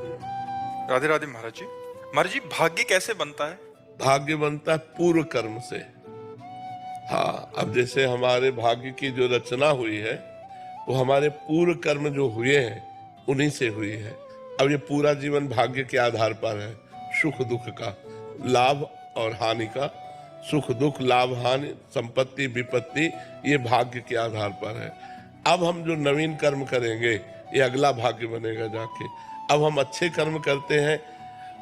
राधे राधे महाराज जी। महाराज जी, भाग्य कैसे बनता है? भाग्य बनता है पूर्व कर्म से। हाँ, अब जैसे हमारे भाग्य की जो रचना हुई है वो हमारे पूर्व कर्म जो हुए हैं उन्हीं से हुई है। अब ये पूरा जीवन भाग्य के आधार पर है, सुख दुख का, लाभ और हानि का। सुख दुख, लाभ हानि, संपत्ति विपत्ति, ये भाग्य के आधार पर है। अब हम जो नवीन कर्म करेंगे ये अगला भाग्य बनेगा जाके। अब हम अच्छे कर्म करते हैं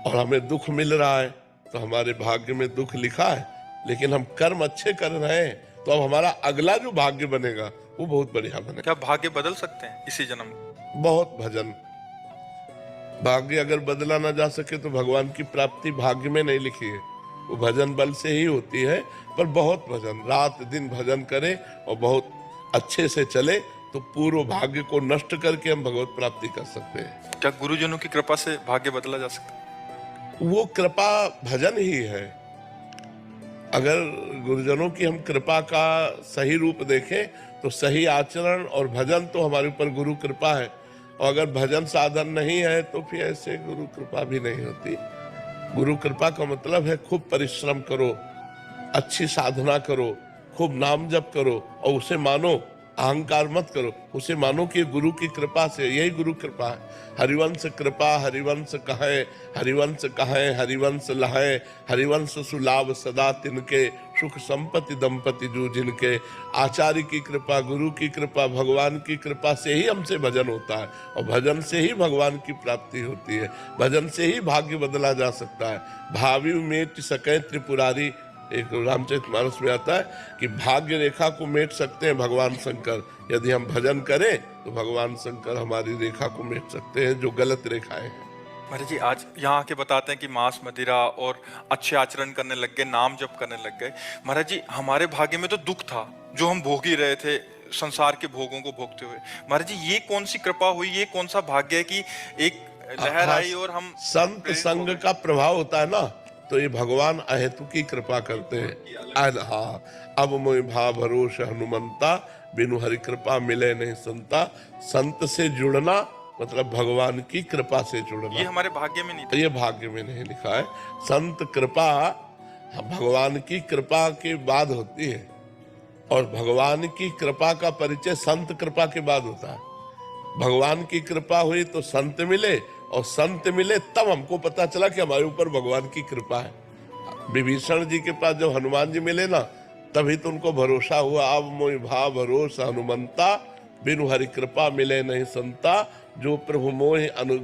और हमें दुख मिल रहा है तो हमारे भाग्य में दुख लिखा है, लेकिन हम कर्म अच्छे कर रहे हैं तो अब हमारा अगला जो भाग्य बनेगा वो बहुत बढ़िया बनेगा। क्या भाग्य बदल सकते हैं इसी जन्म में? बहुत भजन। भाग्य अगर बदला ना जा सके तो भगवान की प्राप्ति भाग्य में नहीं लिखी है, वो भजन बल से ही होती है। पर बहुत भजन, रात दिन भजन करे और बहुत अच्छे से चले तो पूर्व भाग्य को नष्ट करके हम भगवत प्राप्ति कर सकते हैं। क्या गुरुजनों की कृपा से भाग्य बदला जा सकता है? वो कृपा भजन ही है। अगर गुरुजनों की हम कृपा का सही रूप देखें तो सही आचरण और भजन तो हमारे ऊपर गुरु कृपा है, और अगर भजन साधन नहीं है तो फिर ऐसे गुरु कृपा भी नहीं होती। गुरु कृपा का मतलब है खूब परिश्रम करो, अच्छी साधना करो, खूब नाम जप करो और उसे मानो, अहंकार मत करो, उसे मानो कि गुरु की कृपा से, यही गुरु कृपा है। हरिवंश कृपा हरिवंश कहे, हरिवंश कहे हरिवंश लहे, हरिवंश सुलाभ सदा तिनके, सुख संपत्ति दंपति जो जिनके। आचार्य की कृपा, गुरु की कृपा, भगवान की कृपा से ही हमसे भजन होता है, और भजन से ही भगवान की प्राप्ति होती है। भजन से ही भाग्य बदला जा सकता है। भावी मेट सके त्रिपुरारी, एक रामचरितमानस में आता है कि भाग्य रेखा को मेट सकते हैं भगवान शंकर। यदि हम भजन करें तो भगवान शंकर हमारी रेखा को मेट सकते हैं, जो गलत रेखाएं हैं। महाराज जी, आज यहाँ आके बताते हैं कि मांस मदिरा और अच्छे आचरण करने लग गए, नाम जप करने लग गए। महाराज जी, हमारे भाग्य में तो दुख था जो हम भोग ही रहे थे, संसार के भोगों को भोगते हुए। महाराज जी, ये कौन सी कृपा हुई, ये कौन सा भाग्य है कि एक लहर आई और हम संत संग का प्रभाव होता है ना, तो ये भगवान अहेतु की कृपा करते हैं। हाँ, अब मोहि भाव भरोस हनुमंता, बिनु हरि कृपा मिले नहीं संता। संत से जुड़ना मतलब भगवान की कृपा से जुड़ना। ये हमारे भाग्य में नहीं था। ये भाग्य में नहीं लिखा है। संत कृपा भगवान की कृपा के बाद होती है, और भगवान की कृपा का परिचय संत कृपा के बाद होता है। भगवान की कृपा हुई तो संत मिले, और संत मिले तब हमको पता चला कि हमारे ऊपर भगवान की कृपा है। विभीषण जी के पास जब हनुमान जी मिले ना, तभी तो उनको भरोसा हुआ। अब मोहि भाव भरोसा हनुमंता, बिनु हरि कृपा मिले नहीं संता, जो प्रभु मोहि अनु